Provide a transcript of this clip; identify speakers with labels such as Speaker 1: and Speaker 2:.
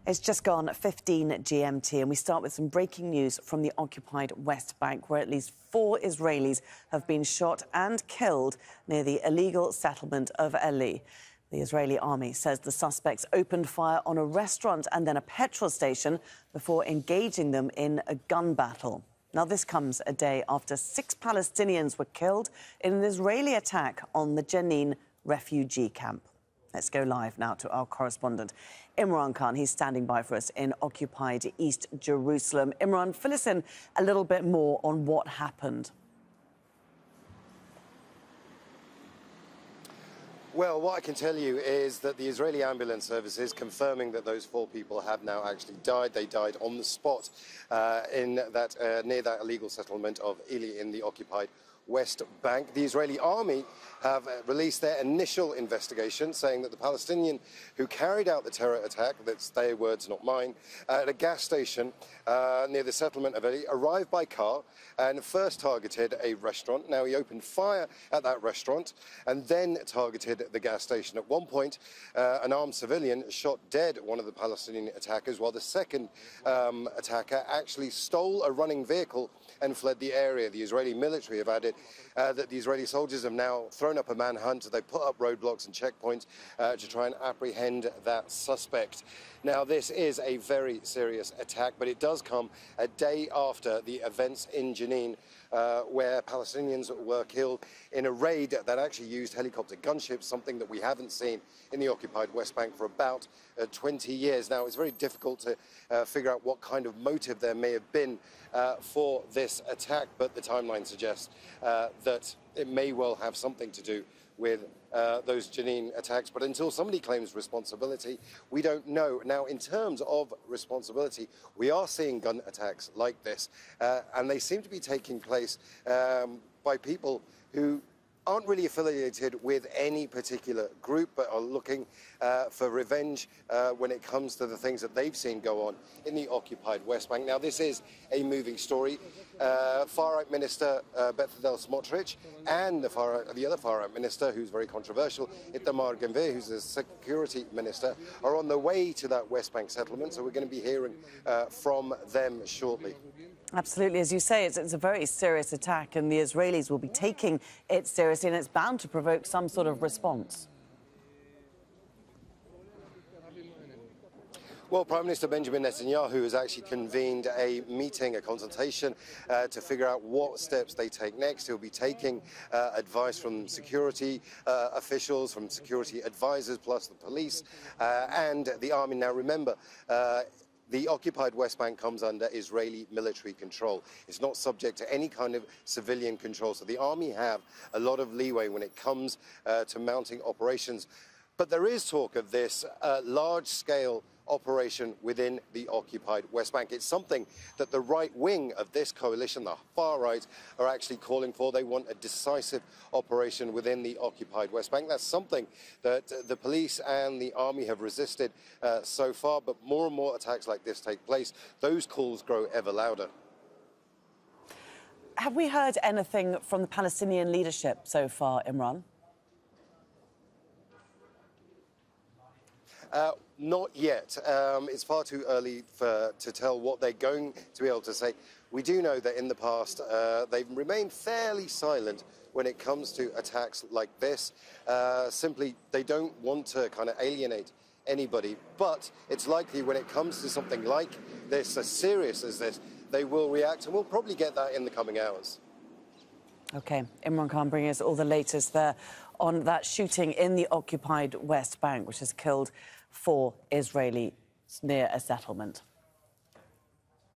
Speaker 1: It's just gone 15 GMT, and we start with some breaking news from the occupied West Bank, where at least 4 Israelis have been shot and killed near the illegal settlement of Eli. The Israeli army says the suspects opened fire on a restaurant and then a petrol station before engaging them in a gun battle. Now, this comes a day after 6 Palestinians were killed in an Israeli attack on the Jenin refugee camp. Let's go live now to our correspondent, Imran Khan. He's standing by for us in occupied East Jerusalem. Imran, fill us in a little bit more on what happened.
Speaker 2: Well, what I can tell you is that the Israeli ambulance service is confirming that those 4 people have now actually died. They died on the spot near that illegal settlement of Eli in the occupied West Bank. The Israeli army have released their initial investigation, saying that the Palestinian who carried out the terror attack, that's their words, not mine, at a gas station near the settlement of Eli, arrived by car and first targeted a restaurant. Now, he opened fire at that restaurant and then targeted the gas station. At one point, an armed civilian shot dead one of the Palestinian attackers, while the second attacker actually stole a running vehicle and fled the area. The Israeli military have added that the Israeli soldiers have now thrown up a manhunt. They put up roadblocks and checkpoints to try and apprehend that suspect. Now, this is a very serious attack, but it does come a day after the events in Jenin, where Palestinians were killed in a raid that actually used helicopter gunships, something that we haven't seen in the occupied West Bank for about 20 years. Now, it's very difficult to figure out what kind of motive there may have been for this attack, but the timeline suggests that it may well have something to do with those Jenin attacks. But until somebody claims responsibility, we don't know. Now, in terms of responsibility, we are seeing gun attacks like this, and they seem to be taking place by people who aren't really affiliated with any particular group, but are looking for revenge when it comes to the things that they've seen go on in the occupied West Bank. Now, this is a moving story. Far-right Minister Bezalel Smotrich and the other far-right minister, who's very controversial, Magen David Adom, who's the security minister, are on the way to that West Bank settlement, so we're going to be hearing from them shortly.
Speaker 1: Absolutely. As you say, it's a very serious attack, and the Israelis will be taking it seriously, and it's bound to provoke some sort of response.
Speaker 2: Well, Prime Minister Benjamin Netanyahu has actually convened a meeting, a consultation, to figure out what steps they take next. He'll be taking advice from security officials, from security advisors, plus the police and the army. Now, remember, the occupied West Bank comes under Israeli military control. It's not subject to any kind of civilian control. So the army have a lot of leeway when it comes to mounting operations. But there is talk of this large-scale operation within the occupied West Bank. It's something that the right wing of this coalition, the far right, are actually calling for. They want a decisive operation within the occupied West Bank. That's something that the police and the army have resisted so far, but more and more attacks like this take place. Those calls grow ever louder.
Speaker 1: Have we heard anything from the Palestinian leadership so far, Imran?
Speaker 2: Not yet. It's far too early to tell what they're going to be able to say. We do know that in the past they've remained fairly silent when it comes to attacks like this. Simply, they don't want to kind of alienate anybody. But it's likely when it comes to something like this, as serious as this, they will react, and we'll probably get that in the coming hours.
Speaker 1: OK, Imran Khan bringing us all the latest there on that shooting in the occupied West Bank, which has killed 4 Israelis near a settlement.